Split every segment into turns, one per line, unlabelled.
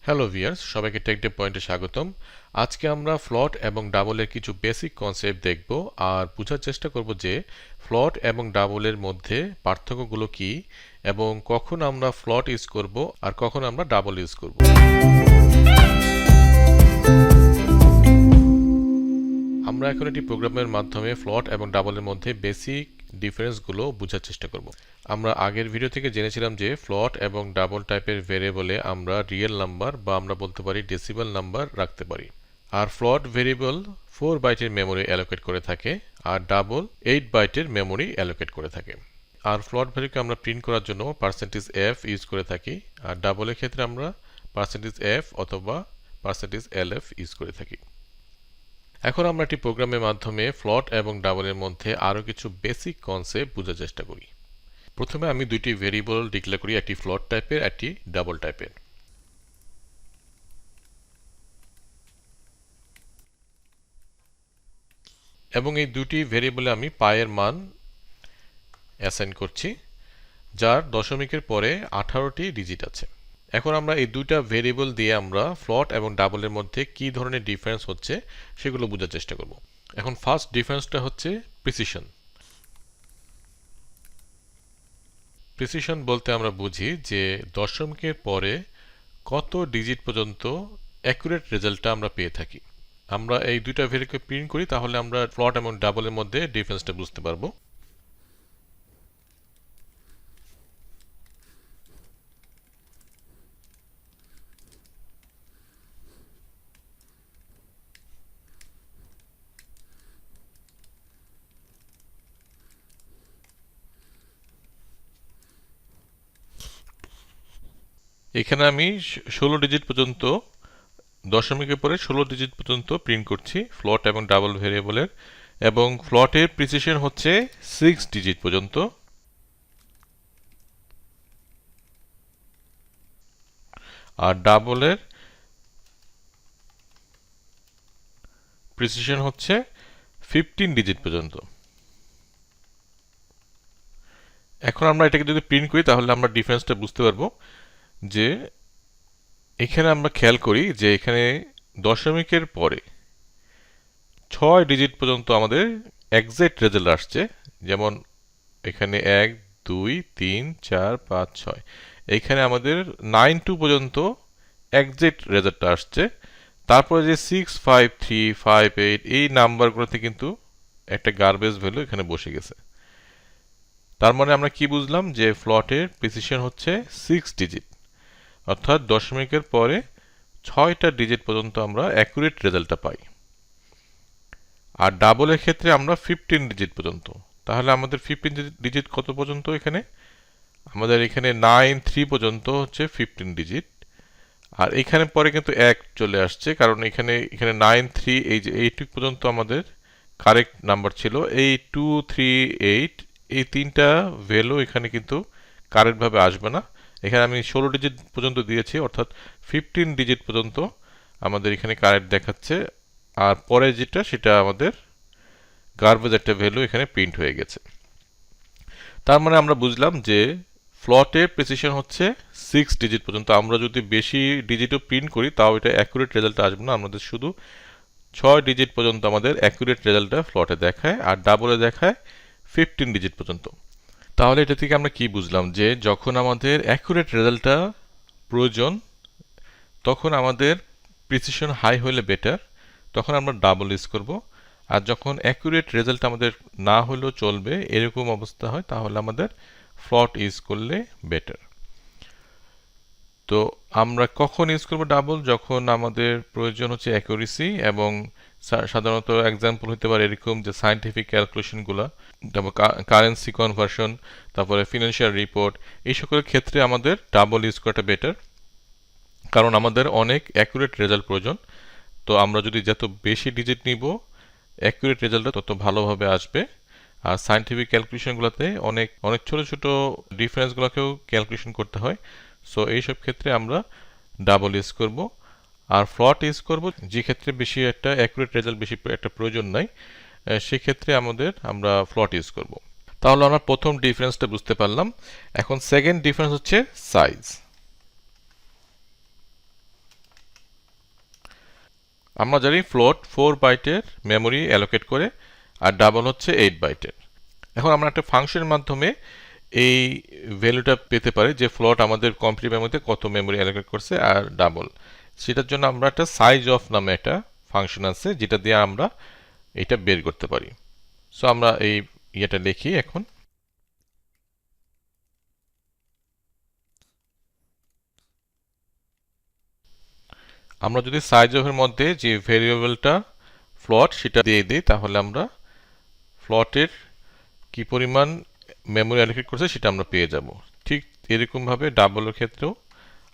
Hello viewers, সবাইকে take day পয়েন্টে স্বাগতম। আজকে আমরা ফ্লট এবং ডাবলের কিছু বেসিক কনসেপ্ট দেখব আর বোঝার চেষ্টা করব যে ফ্লট এবং ডাবলের মধ্যে পার্থক্যগুলো কি এবং কখন আমরা ফ্লট ইউজ করব আর কখন আমরা ডাবল ইউজ করব। আমরা এখন একটি প্রোগ্রামের মাধ্যমে ফ্লট এবং ডাবলের মধ্যে বেসিক ডিফারেন্সগুলো বোঝার চেষ্টা করব। আমরা আগের ভিডিও থেকে জেনেছিলাম যে ফ্লট এবং ডাবল টাইপের ভেরিয়েবলে আমরা রিয়েল নাম্বার বা আমরা বলতে পারি ডেসিমাল নাম্বার রাখতে পারি। আর ফ্লট ভেরিয়েবল 4 বাইটের মেমরি অ্যালোকেট করে থাকে আর ডাবল 8 বাইটের মেমরি অ্যালোকেট করে থাকে। আর ফ্লট ভ্যালুকে আমরা প্রিন্ট করার জন্য %f ইউজ করে থাকি আর ডাবলের ক্ষেত্রে আমরা %f অথবা %lf ইউজ করে থাকি। এখন আমরা একটি প্রোগ্রামের মাধ্যমে ফ্লট এবং ডাবলের মধ্যে আরও কিছু বেসিক কনসেপ্ট বোঝার চেষ্টা করি। প্রথমে আমি দুইটি ভেরিয়েবল ডিক্লেয়ার করি, একটি ফ্লট টাইপের একটি ডাবল টাইপের। এবং এই দুটি ভেরিয়েবলে আমি পায়ের মান অ্যাসাইন করছি, যার দশমিকের পরে 18টি ডিজিট আছে। এখন আমরা এই দুইটা ভেরিয়েবল দিয়ে আমরা ফ্লট এবং ডাবলের মধ্যে কি ধরনের ডিফারেন্স হচ্ছে সেগুলো বোঝার চেষ্টা করব। এখন ফার্স্ট ডিফারেন্সটা হচ্ছে প্রিসিশন। প্রিসিশন বলতে আমরা বুঝি যে দশমিকের পরে কত ডিজিট পর্যন্ত অ্যাকুরেট রেজাল্টটা আমরা পেয়ে থাকি। আমরা এই দুইটা ভেরিয়েবলকে প্রিন্ট করি, তাহলে আমরা ফ্লট এবং ডাবলের মধ্যে ডিফারেন্সটা বুঝতে পারবো। এখানে আমি 16 ডিজিট পর্যন্ত, দশমিকের পরে 16 ডিজিট পর্যন্ত প্রিন্ট করছি ফ্লট এবং ডাবল ভেরিয়েবলের, এবং ফ্লটের প্রিসিশন হচ্ছে 6 ডিজিট পর্যন্ত আর ডাবলের প্রিসিশন হচ্ছে 15 ডিজিট পর্যন্ত। এখন আমরা এটাকে যদি প্রিন্ট করি তাহলে আমরা ডিফারেন্সটা বুঝতে পারবো যে এখানে আমরা খেয়াল করি যে এখানে দশমিকের পরে 6 ডিজিট পর্যন্ত আমাদের এক্সাক্ট রেজাল্ট আসছে। যেমন এখানে 1 2 3 4 5 6, এইখানে আমাদের 9 2 পর্যন্ত এক্সাক্ট রেজাল্টটা আসছে। তারপরে যে 6 5 3 5 8 এই নাম্বারগুলোতে কিন্তু একটা গার্বেজ ভ্যালু এখানে বসে গেছে। তার মানে আমরা কি বুঝলাম যে ফ্লটের প্রিসিশন হচ্ছে 6 ডিজিট, অর্থাৎ দশমিকের পরে 6টা ডিজিট পর্যন্ত আমরা অ্যাকুরেট রেজাল্টটা পাই। আর ডাবলের ক্ষেত্রে আমরা 15 ডিজিট পর্যন্ত। তাহলে আমাদের 15 ডিজিট কত পর্যন্ত? এখানে আমাদের এখানে 9 3 পর্যন্ত হচ্ছে 15 ডিজিট। আর এখানে পরে কিন্তু 1 চলে আসছে, কারণ এখানে 9 3 এই যে এইটুক পর্যন্ত আমাদের কারেক্ট নাম্বার ছিল। এই 2 3 8 এই তিনটা ভ্যালু এখানে কিন্তু কারেক্টভাবে আসবে না। এখানে আমি 16 ডিজিট পর্যন্ত দিয়েছি, অর্থাৎ 15 ডিজিট পর্যন্ত আমাদের এখানে কারেক্ট দেখাচ্ছে। আর পরে যেটা সেটা আমাদের গার্বেজ একটা ভ্যালু এখানে প্রিন্ট হয়ে গেছে। তার মানে আমরা বুঝলাম যে ফ্লটের প্রিসিশন হচ্ছে 6 ডিজিট পর্যন্ত। আমরা যদি বেশি ডিজিটও প্রিন্ট করি তাও এটা অ্যাকুরেট রেজাল্ট আসবে না, আমাদের শুধু 6 ডিজিট পর্যন্ত আমাদের অ্যাকুরেট রেজাল্টটা ফ্লটে দেখায় আর ডাবলে দেখায় 15 ডিজিট পর্যন্ত। তাহলে এটা থেকে আমরা কি বুঝলাম যে যখন আমাদের অ্যাকুরেট রেজাল্টটা প্রয়োজন তখন আমাদের প্রিসিশন হাই হলে বেটার, তখন আমরা ডাবল ইউজ করব। আর যখন অ্যাকুরেট রেজাল্ট আমাদের না হলেও চলবে এরকম অবস্থা হয় তাহলে আমাদের ফ্লট ইউজ করলে বেটার। তো আমরা কখন ইউজ করব ডাবল? যখন আমাদের প্রয়োজন হচ্ছে অ্যাকুরেসি, এবং সাধারণত এক্সাম্পল হতে পারে এরকম যে সায়েন্টিফিক ক্যালকুলেশনগুলো, তারপর কারেন্সি কনভার্সন, তারপরে ফিনান্সিয়াল রিপোর্ট, এই সকল ক্ষেত্রে আমাদের ডাবল ইউজ করাটা বেটার, কারণ আমাদের অনেক অ্যাকুরেট রেজাল্ট প্রয়োজন। তো আমরা যদি যত বেশি ডিজিট নিব অ্যাকুরেট রেজাল্টটা তত ভালোভাবে আসবে। আর সায়েন্টিফিক ক্যালকুলেশনগুলোতে অনেক অনেক ছোট ছোট ডিফারেন্সগুলোকেও ক্যালকুলেশন করতে হয়। সো এইসব ক্ষেত্রে আমরা ডাবল ইউজ করব। আর ফ্লট ইউজ করব যে ক্ষেত্রে বেশি একটা অ্যাকুরেট রেজাল্ট বেশি একটা প্রয়োজন নাই, সেক্ষেত্রে আমরা ফ্লট ইউজ করব। তাহলে আমরা প্রথম ডিফারেন্সটা বুঝতে পারলাম। এখন সেকেন্ড ডিফারেন্স হচ্ছে সাইজ। আমরা জানি ফ্লোট 4 বাইটের মেমোরি অ্যালোকেট করে আর ডাবল হচ্ছে 8 বাইটের। এখন আমরা একটা ফাংশনের মাধ্যমে এই ভ্যালুটা পেতে পারি যে ফ্লোট আমাদের কম্পিউটার মেমোরিতে কত মেমোরি অ্যালোকেট করছে আর ডাবল। সেটার জন্য আমরা একটা সাইজ অফ নামে একটা ফাংশন আছে যেটা দিয়ে আমরা এটা বের করতে পারি। সো আমরা এই ইয়েটা লিখি এখন। আমরা যদি সাইজ অফের মধ্যে যে ভেরিয়েবলটা ফ্লোট সেটা দিয়ে দিই তাহলে আমরা ফ্লোটের কি পরিমাণ মেমোরি অ্যালোকেট করছে সেটা আমরা পেয়ে যাব। ঠিক এরকমভাবে ডাবলের ক্ষেত্রেও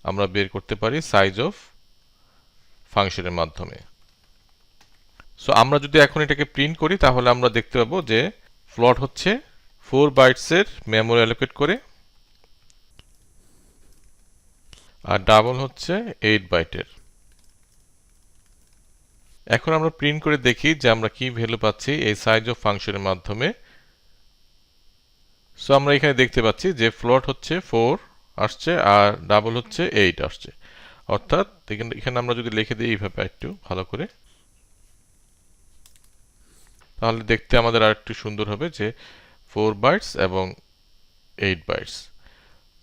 আমরা বের করতে পারি সাইজ অফ ফাংশনের মাধ্যমে। সো আমরা যদি এখন এটাকে প্রিন্ট করি তাহলে আমরা দেখতে পাবো যে ফ্লোট হচ্ছে 4 বাইটসের মেমোরি অ্যালোকেট করে আর ডাবল হচ্ছে 8 বাইটের। এখন আমরা প্রিন্ট করে দেখি যে আমরা কি ভ্যালু পাচ্ছি এই সাইজ অফ ফাংশনের মাধ্যমে। সো আমরা এখানে দেখতে পাচ্ছি যে ফ্লোট হচ্ছে 4 আসছে আর ডাবল হচ্ছে 8 আসছে। অর্থাৎ এখানে আমরা যদি লিখে দিই এইভাবে একটু ভালো করে তাহলে দেখতে আমাদের আরেকটু সুন্দর হবে যে 4 বাইটস এবং 8 বাইটস।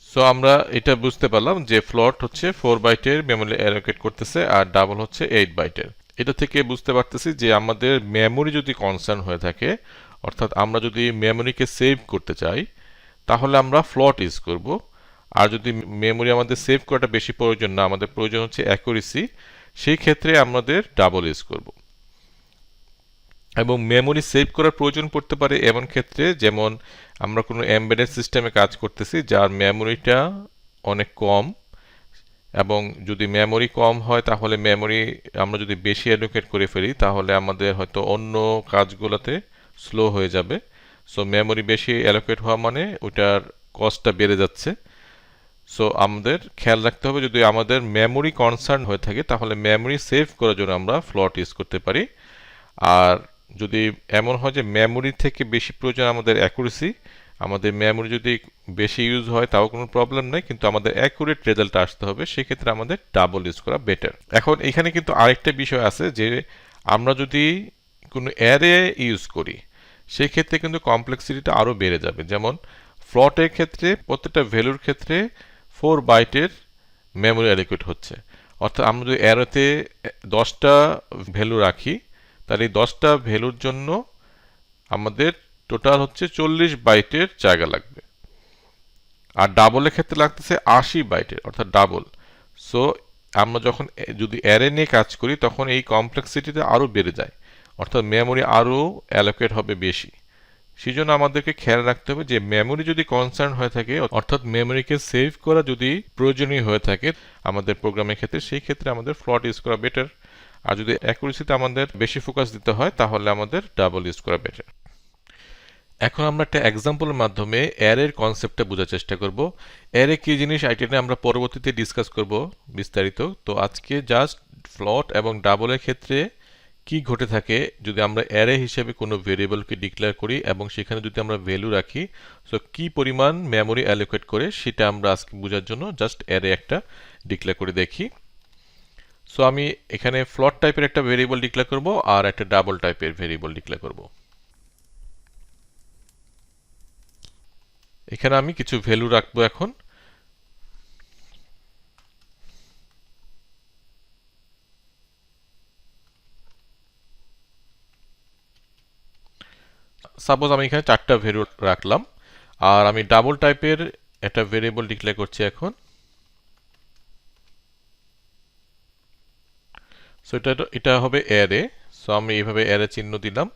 সো আমরা এটা বুঝতে পারলাম যে ফ্লোট হচ্ছে 4 বাইটের মেমোরি অ্যালোকেট করতেছে আর ডাবল হচ্ছে 8 বাইটের। এটা থেকে বুঝতে পারতেছি যে আমাদের মেমোরি যদি কনসার্ন হয়ে থাকে, অর্থাৎ আমরা যদি মেমোরিকে সেভ করতে চাই তাহলে আমরা ফ্লোট ইউজ করব। আর যদি মেমোরি আমাদের সেভ করাটা বেশি প্রয়োজন না, আমাদের প্রয়োজন হচ্ছে অ্যাকুরেসি, সেই ক্ষেত্রে আমাদের ডাবল ইউজ করব। এবং মেমোরি সেভ করার প্রয়োজন পড়তে পারে এমন ক্ষেত্রে যেমন আমরা কোনো এমবেডেড সিস্টেমে কাজ করতেছি যার মেমোরিটা অনেক কম, এবং যদি মেমোরি কম হয় তাহলে মেমোরি আমরা যদি বেশি অ্যালোকেট করে ফেলি তাহলে আমাদের হয়তো অন্য কাজগুলোতে স্লো হয়ে যাবে। সো মেমোরি বেশি অ্যালোকেট হওয়া মানে ওটার কস্টটা বেড়ে যাচ্ছে। সো আমাদের খেয়াল রাখতে হবে যদি আমাদের মেমোরি কনসার্ন হয়ে থাকে তাহলে মেমোরি সেভ করার জন্য আমরা ফ্লোট ইউজ করতে পারি। আর যদি এমন হয় যে মেমোরি থেকে বেশি প্রয়োজন আমাদের অ্যাকুরেসি, আমাদের মেমোরি যদি বেশি ইউজ হয় তাও কোনো প্রবলেম নেই, কিন্তু আমাদের অ্যাকুরেট রেজাল্ট আসতে হবে, সেক্ষেত্রে আমাদের ডাবল ইউজ করা বেটার। এখন এখানে কিন্তু আরেকটা বিষয় আছে যে আমরা যদি কোনো অ্যারে ইউজ করি সেক্ষেত্রে কিন্তু কমপ্লেক্সিটিটা আরও বেড়ে যাবে। যেমন ফ্লোটের ক্ষেত্রে প্রত্যেকটা ভ্যালুর ক্ষেত্রে 4 বাইটের মেমোরি অ্যালোকেট হচ্ছে। অর্থাৎ আমরা যদি অ্যারেতে 10টা ভ্যালু রাখি তাহলে এই 10টা ভ্যালুর জন্য আমাদের টোটাল হচ্ছে 40 বাইটের জায়গা লাগবে। আর ডাবলের ক্ষেত্রে লাগতেছে 80 বাইটের, অর্থাৎ ডাবল। সো আমরা যখন যদি অ্যারে নিয়ে কাজ করি তখন এই কমপ্লেক্সিটিটা আরও বেড়ে যায়, অর্থাৎ মেমোরি আরও অ্যালোকেট হবে বেশি। সেই জন্য আমাদেরকে খেয়াল রাখতে হবে যে মেমোরি যদি কনসার্ন হয়ে থাকে, অর্থাৎ মেমোরিকে সেভ করা যদি প্রয়োজনীয় হয়ে থাকে আমাদের প্রোগ্রামের ক্ষেত্রে, সেই ক্ষেত্রে আমাদের ফ্লোট ইউজ করা বেটার। আর যদি অ্যাকুরেসিতে আমাদের বেশি ফোকাস দিতে হয় তাহলে আমাদের ডাবল ইউজ করা বেটার। এখন আমরা একটা এক্সাম্পলের মাধ্যমে অ্যারের কনসেপ্টটা বোঝার চেষ্টা করব। অ্যারে কি জিনিস এটা নিয়ে আমরা পরবর্তীতে ডিসকাস করব বিস্তারিত। তো আজকে জাস্ট ফ্লোট এবং ডাবলের ক্ষেত্রে কি ঘটে থাকে যদি আমরা অ্যারে হিসেবে কোনো ভেরিয়েবলকে ডিক্লেয়ার করি এবং সেখানে যদি আমরা ভ্যালু রাখি, সো কি পরিমাণ মেমোরি অ্যালোকেট করে সেটা আমরা আজকে বোঝার জন্য জাস্ট অ্যারে একটা ডিক্লেয়ার করে দেখি। সো আমি এখানে ফ্লোট টাইপের একটা ভেরিয়েবল ডিক্লেয়ার করব আর একটা ডাবল টাইপের ভেরিয়েবল ডিক্লেয়ার করব। এখানে আমি কিছু ভ্যালু রাখবো এখন। সাপোজ আমি এখানে 4টা ভ্যালু রাখলাম আর আমি ডাবল টাইপের একটা ভেরিয়েবল ডিক্লেয়ার করছি এখন। সো এটা হবে অ্যারে। সো আমি এইভাবে অ্যারে চিহ্ন দিলাম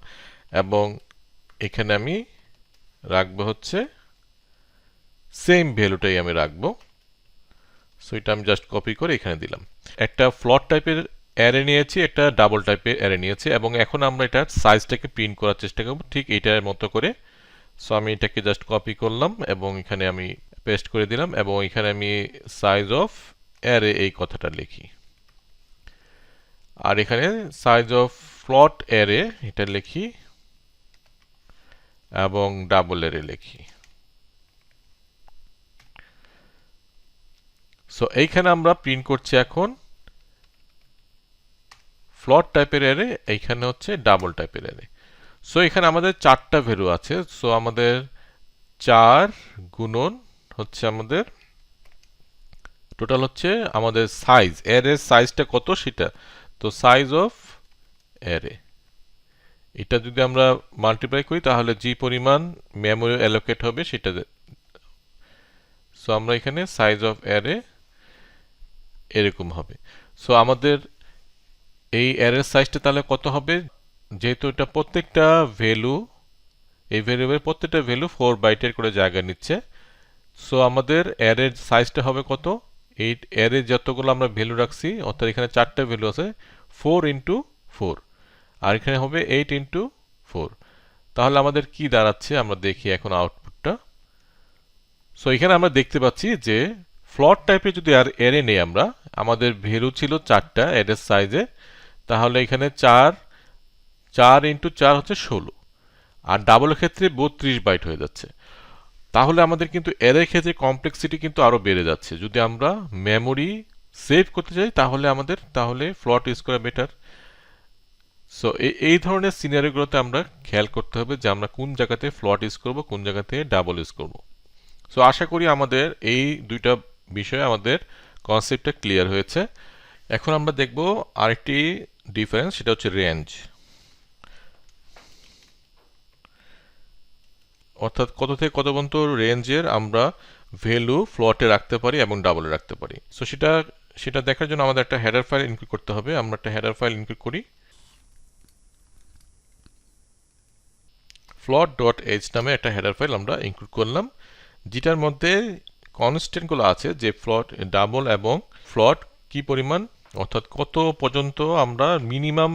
এবং এখানে আমি রাখবো হচ্ছে সেম ভ্যালুটাই আমি রাখবো। সো এটা আমি জাস্ট কপি করে এখানে দিলাম। একটা ফ্লোট টাইপের অ্যারে নিয়েছি, একটা ডাবল টাইপের অ্যারে নিয়েছি এবং এখন আমরা এটার সাইজটাকে প্রিন্ট করার চেষ্টা করব ঠিক এটার মতো করে। সো আমি এটাকে জাস্ট কপি করলাম এবং এখানে আমি পেস্ট করে দিলাম এবং এখানে আমি সাইজ অফ অ্যারে এই কথাটা লিখি। আর এখানে সাইজ অফ ফ্লোট অ্যারে এটা লিখি এবং ডাবল অ্যারে লিখি। সো এইখানে আমরা প্রিন্ট করছি এখন ফ্লোট টাইপের অ্যারে, এইখানে হচ্ছে ডাবল টাইপের অ্যারে। সো এখানে আমাদের 4টা ভ্যালু আছে। সো আমাদের 4 গুণন হচ্ছে আমাদের টোটাল হচ্ছে আমাদের সাইজ, অ্যারের সাইজটা কত সেটা। তো সাইজ অফ অ্যারে, এটা যদি আমরা মাল্টিপ্লাই করি তাহলে যে পরিমাণ মেমোরি অ্যালোকেট হবে সেটা। সো আমরা এখানে সাইজ অফ অ্যারে এরকম হবে। সো আমাদের এই অ্যারের সাইজটা তাহলে কত হবে, যেহেতু এটা প্রত্যেকটা ভ্যালু, এই ভ্যারিয়েবলের প্রত্যেকটা ভ্যালু 4 বাইটের করে জায়গা নিচ্ছে। সো আমাদের অ্যারের সাইজটা হবে কত, এই অ্যারে যতগুলো আমরা ভ্যালু রাখছি, অর্থাৎ এখানে 4টা ভ্যালু আছে, 4 ইন্টু 4, আর এখানে হবে 8 ইন্টু 4। তাহলে আমাদের কি দাঁড়াচ্ছে আমরা দেখি এখন আউটপুটটা। সো এখানে আমরা দেখতে পাচ্ছি যে ফ্লোট টাইপের যদি আর অ্যারে নেই আমরা, আমাদের ভ্যালু ছিল 4টা অ্যারের সাইজে, তাহলে এখানে 4 ইন্টু 4 হচ্ছে 16, আর ডাবলের ক্ষেত্রে 32 বাইট হয়ে যাচ্ছে। তাহলে আমাদের কিন্তু অ্যারের ক্ষেত্রে কমপ্লেক্সিটি কিন্তু আরো বেড়ে যাচ্ছে। যদি আমরা মেমোরি সেভ করতে চাই তাহলে ফ্লোট ইউজ করা বেটার। সো এই ধরনের সিনারিওগুলোতে আমরা খেয়াল করতে হবে যে আমরা কোন জায়গাতে ফ্লোট ইউজ করব, কোন জায়গাতে ডাবল ইউজ করব। সো আশা করি আমাদের এই দুইটা বিষয়ে আমাদের কনসেপ্টটা ক্লিয়ার হয়েছে। এখন আমরা দেখব আরেকটি ডিফারেন্স, সেটা হচ্ছে রেঞ্জ, অর্থাৎ কত থেকে কত পর্যন্ত রেঞ্জের আমরা ভ্যালু ফ্লোটে রাখতে পারি এবং ডাবলে রাখতে পারি। সো সেটা দেখার জন্য আমাদের একটা হেডার ফাইল ইনক্লুড করতে হবে। আমরা একটা হেডার ফাইল ইনক্লুড করি, float.h নামে একটা হেডার ফাইল আমরা ইনক্লুড করলাম, যেটার মধ্যে কনস্ট্যান্টগুলো আছে যে ফ্লোট, ডাবল এবং ফ্লোট কি পরিমাণ, অর্থাৎ কত পর্যন্ত আমরা মিনিমাম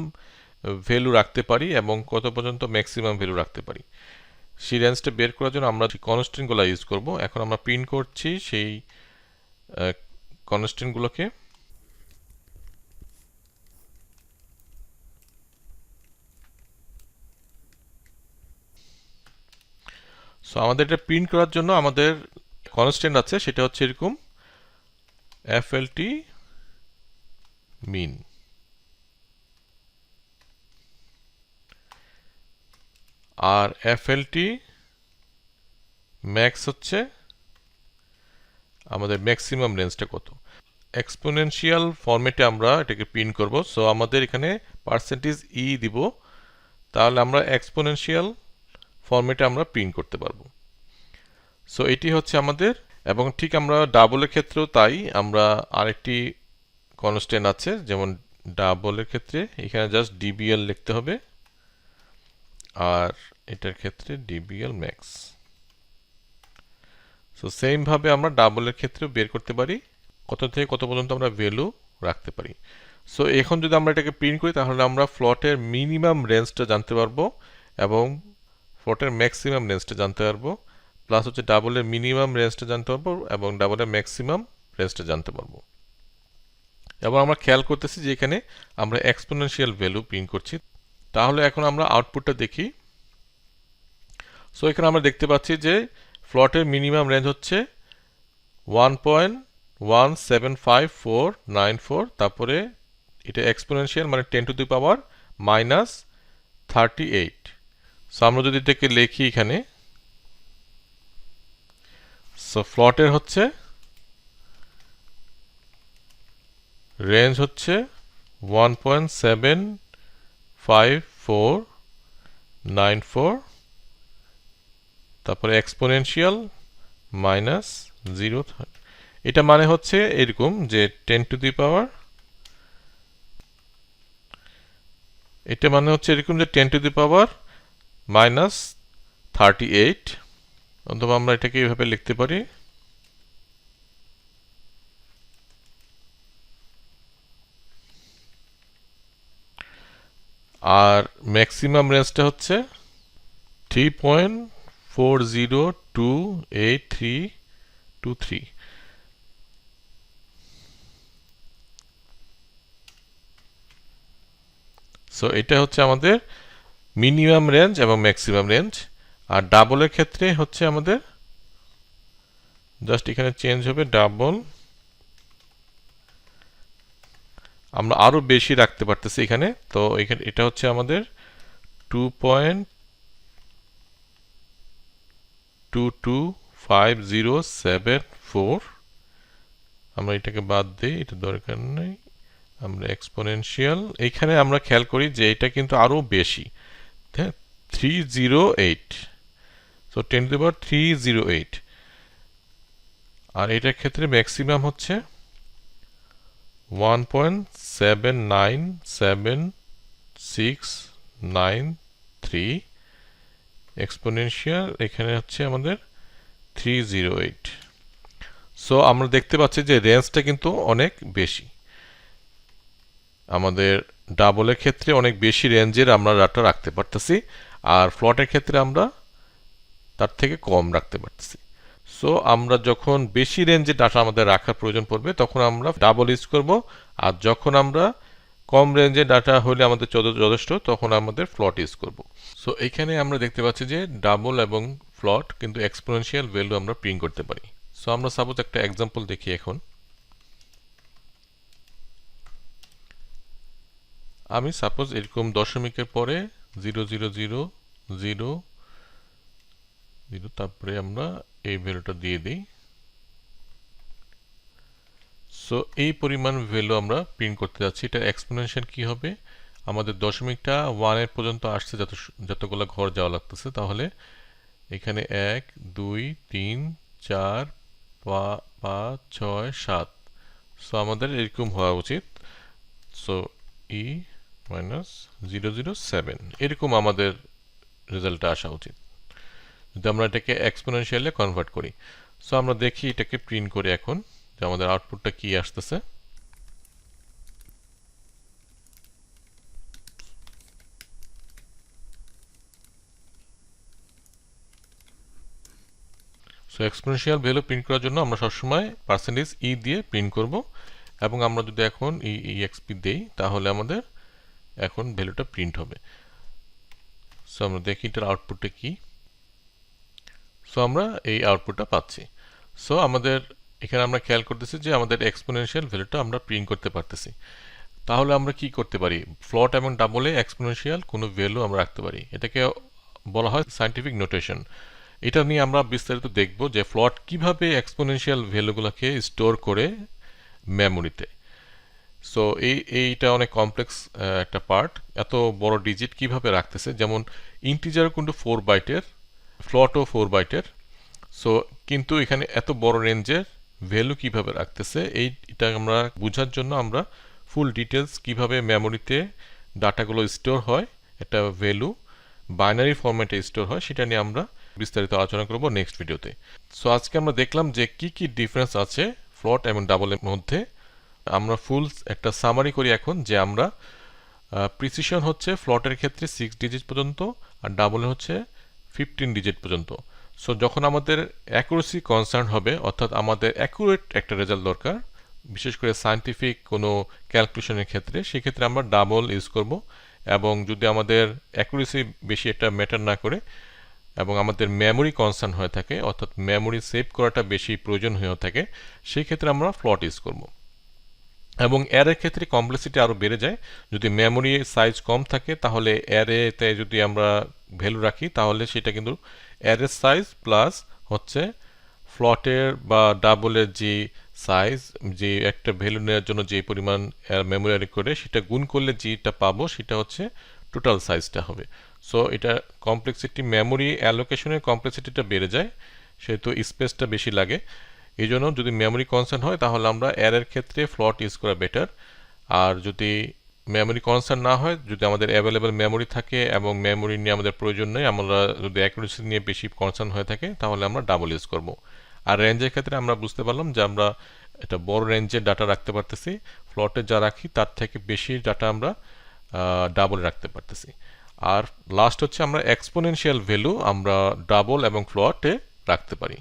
ভ্যালু রাখতে পারি এবং কত পর্যন্ত ম্যাক্সিমাম ভ্যালু রাখতে পারি। সেই রেঞ্জটা বের করার জন্য আমরা কনস্ট্যান্টগুলো ইউজ করব। এখন আমরা প্রিন্ট করছি সেই কনস্ট্যান্টগুলোকে। সো আমাদের এটা প্রিন্ট করার জন্য আমাদের কনস্ট্যান্ট আছে, সেটা হচ্ছে এরকম FLT মিন, আর FLT ম্যাক্স হচ্ছে আমাদের ম্যাক্সিমাম রেঞ্জটা কত। এক্সপোনেনশিয়াল ফরম্যাটে আমরা এটাকে প্রিন্ট করব। সো আমাদের এখানে %e দিব, তাহলে আমরা এক্সপোনেনশিয়াল ফরম্যাটে আমরা প্রিন্ট করতে পারবো। সো এটি হচ্ছে আমাদের, এবং ঠিক আমরা ডাবলের ক্ষেত্রেও তাই, আমরা আরেকটি কনস্ট্যান্ট আছে, যেমন ডাবলের ক্ষেত্রে এখানে জাস্ট dbl লিখতে হবে, আর এটার ক্ষেত্রে dbl max। সো সেম ভাবে আমরা ডাবলের ক্ষেত্রেও বের করতে পারি কত থেকে কত পর্যন্ত আমরা ভ্যালু রাখতে পারি। সো এখন যদি আমরা এটাকে প্রিন্ট করি তাহলে আমরা ফ্লোটের মিনিমাম রেঞ্জটা জানতে পারবো এবং ফ্লোটের ম্যাক্সিমাম রেঞ্জটা জানতে পারবো, প্লাস হচ্ছে ডাবলের মিনিমাম রেঞ্জটা জানতে পারবো এবং ডাবলের ম্যাক্সিমাম রেঞ্জটা জানতে পারবো। এবং আমরা খেয়াল করতেছি যে এখানে আমরা এক্সপোনেনশিয়াল ভ্যালু প্রিন্ট করছি। তাহলে এখন আমরা আউটপুটটা দেখি। সো এখানে আমরা দেখতে পাচ্ছি যে ফ্লোটের মিনিমাম রেঞ্জ হচ্ছে 1.175494, তারপরে এটা এক্সপোনেনশিয়াল মানে 10 টু দি পাওয়ার -38। সো আমরা যদি এটাকে লিখি এখানে, সো ফ্লোটের হচ্ছে রেঞ্জ হচ্ছে 1.75494, তারপরে এক্সপোনেনশিয়াল -0, এটা মানে হচ্ছে এরকম যে 10 টু দি পাওয়ার, এটা মানে হচ্ছে এরকম যে 10 টু দি পাওয়ার -38, অথবা আমরা এটাকে এইভাবে লিখতে পারি। আর ম্যাক্সিমাম রেঞ্জটা হচ্ছে 3.40283323। সো এটা হচ্ছে আমাদের মিনিমাম রেঞ্জ এবং ম্যাক্সিমাম রেঞ্জ। আর ডাবলের ক্ষেত্রে হচ্ছে আমাদের জাস্ট এখানে চেঞ্জ হবে ডাবল, আমরা আরও বেশি রাখতে পারতেছি এখানে। তো এখানে এটা হচ্ছে আমাদের 2.225074। আমরা এটাকে বাদ দিই, এটা দরকার নেই। আমরা এক্সপোনেনশিয়াল এইখানে আমরা খেয়াল করি যে এটা কিন্তু আরও বেশি, হ্যাঁ, 308। সো 10^308। আর এটার ক্ষেত্রে ম্যাক্সিমাম হচ্ছে 1.79763। এক্সপোনেনশিয়াল এখানে হচ্ছে আমাদের 308। সো আমরা দেখতে পাচ্ছি যে রেঞ্জটা কিন্তু অনেক বেশি। আমাদের ডাবলের ক্ষেত্রে অনেক বেশি রেঞ্জের আমরা ডাটা রাখতে পারতেছি, আর ফ্লটের ক্ষেত্রে আমরা তার থেকে কম রাখতে পারতেছি। সো আমরা যখন বেশি রেঞ্জে ডাটা আমাদের রাখার প্রয়োজন পড়বে তখন আমরা ডাবল ইউজ করব, আর যখন আমরা কম রেঞ্জে ডাটা হলে আমাদের যথেষ্ট তখন আমাদের ফ্লট ইউজ করব। সো এখানে আমরা দেখতে পাচ্ছি যে ডাবল এবং ফ্লট কিন্তু এক্সপোনেনশিয়াল ভ্যালু আমরা প্রিন্ট করতে পারি। সো আমরা সাপোজ একটা এক্সাম্পল দেখি এখন। আমি সাপোজ এরকম দশমিকের পরে 0.0.0.0 তারপরে আমরা এই ভ্যালুটা দিয়ে দিই। সো এই পরিমাণ ভ্যালু আমরা প্রিন্ট করতে যাচ্ছি। এটা এক্সপোনেনশিয়াল কি হবে, আমাদের দশমিকটা 1 এর পর্যন্ত আসছে যতগুলো ঘর যাওয়া লাগতেছে, তাহলে এখানে 1 2 3 4 5 6 7। সো আমাদের এরকম হওয়া উচিত। সো e মাইনাস 0.07 এরকম আমাদের রেজাল্টটা আসা উচিত যদি আমরা এটাকে এক্সপোনেনশিয়ালে কনভার্ট করি। সো আমরা দেখি এটাকে প্রিন্ট করে এখন যে আমাদের আউটপুটটা কি আসতেছে। সো এক্সপোনেনশিয়াল ভ্যালু প্রিন্ট করার জন্য আমরা সবসময় পার্সেন্টেজ ই দিয়ে প্রিন্ট করব, এবং আমরা যদি এখন eexp দেই তাহলে আমাদের এখন ভ্যালুটা প্রিন্ট হবে। সো আমরা দেখি এটার আউটপুটটা কি। সো আমরা এই আউটপুটটা পাচ্ছি। সো আমাদের এখানে আমরা খেয়াল করতেছি যে আমাদের এক্সপোনেনশিয়াল ভ্যালুটা আমরা প্রিন্ট করতে পারতেছি। তাহলে আমরা কি করতে পারি, ফ্লট এবং ডাবলে এক্সপোনেনশিয়াল কোনো ভ্যালু আমরা রাখতে পারি। এটাকে বলা হয় সায়েন্টিফিক নোটেশন। এটা নিয়ে আমরা বিস্তারিত দেখব যে ফ্লট কিভাবে এক্সপোনেনশিয়াল ভ্যালুগুলোকে স্টোর করে মেমোরিতে। সো এইটা অনেক কমপ্লেক্স একটা পার্ট। এত বড় ডিজিট কিভাবে রাখতেছে, যেমন ইন্টিজার কিন্তু 4 বাইটের, ফ্লটও 4 বাইটের। সো কিন্তু এখানে এত বড় রেঞ্জের ভ্যালু কিভাবে রাখতেছে এটা আমরা বোঝার জন্য আমরা ফুল ডিটেলস কিভাবে মেমোরিতে ডাটাগুলো স্টোর হয়, একটা ভ্যালু বাইনারি ফরম্যাটে স্টোর হয়, সেটা নিয়ে আমরা বিস্তারিত আলোচনা করব নেক্সট ভিডিওতে। সো আজকে আমরা দেখলাম যে কি কি ডিফারেন্স আছে ফ্লট এবং ডাবলের মধ্যে। আমরা ফুল একটা সামারি করি এখন, যে আমরা প্রিসিশন হচ্ছে ফ্লটের ক্ষেত্রে 6 ডিজিট পর্যন্ত, আর ডাবলে হচ্ছে 15 ডিজিট পর্যন্ত। সো যখন আমাদের অ্যাকুরেসি কনসার্ন হবে, অর্থাৎ আমাদের অ্যাকুরেট একটা রেজাল্ট দরকার, বিশেষ করে সায়েন্টিফিক কোনো ক্যালকুলেশনের ক্ষেত্রে, সেক্ষেত্রে আমরা ডাবল ইউজ করব। এবং যদি আমাদের অ্যাকুরেসি বেশি একটা ম্যাটার না করে এবং আমাদের মেমোরি কনসার্ন হয়ে থাকে, অর্থাৎ মেমোরি সেভ করাটা বেশি প্রয়োজন হয়ে থাকে, সেই ক্ষেত্রে আমরা ফ্লট ইউজ করব। এবং অ্যারের ক্ষেত্রে কমপ্লেক্সিটি আরও বেড়ে যায়। যদি মেমোরি সাইজ কম থাকে তাহলে অ্যারেতে যদি আমরা ভ্যালু রাখি তাহলে সেটা কিন্তু অ্যারের সাইজ প্লাস হচ্ছে ফ্লটের বা ডাবলের যে সাইজ, যে একটা ভ্যালু নেওয়ার জন্য যে পরিমাণ মেমোরি অ্যাড করে সেটা গুণ করলে যেটা পাবো সেটা হচ্ছে টোটাল সাইজটা হবে। সো এটা কমপ্লেক্সিটি, মেমোরি অ্যালোকেশনের কমপ্লেক্সিটিটা বেড়ে যায়, সেহেতু স্পেসটা বেশি লাগে। এই জন্য যদি মেমোরি কনসার্ন হয় তাহলে আমরা অ্যারের ক্ষেত্রে ফ্লট ইউজ করা বেটার। আর যদি মেমোরি কনসার্ন না হয়, যদি আমাদের অ্যাভেলেবেল মেমোরি থাকে এবং মেমোরি নিয়ে আমাদের প্রয়োজন নেই, আমরা যদি অ্যাকুরেসি নিয়ে বেশি কনসার্ন হয়ে থাকে তাহলে আমরা ডাবল ইউজ করব। আর রেঞ্জের ক্ষেত্রে আমরা বুঝতে পারলাম যে আমরা একটা বড় রেঞ্জের ডাটা রাখতে পারতেছি, ফ্লটে যা রাখি তার থেকে বেশি ডাটা আমরা ডাবল রাখতে পারতেছি। আর লাস্ট হচ্ছে আমরা এক্সপোনেনশিয়াল ভ্যালু আমরা ডাবল এবং ফ্লটে রাখতে পারি।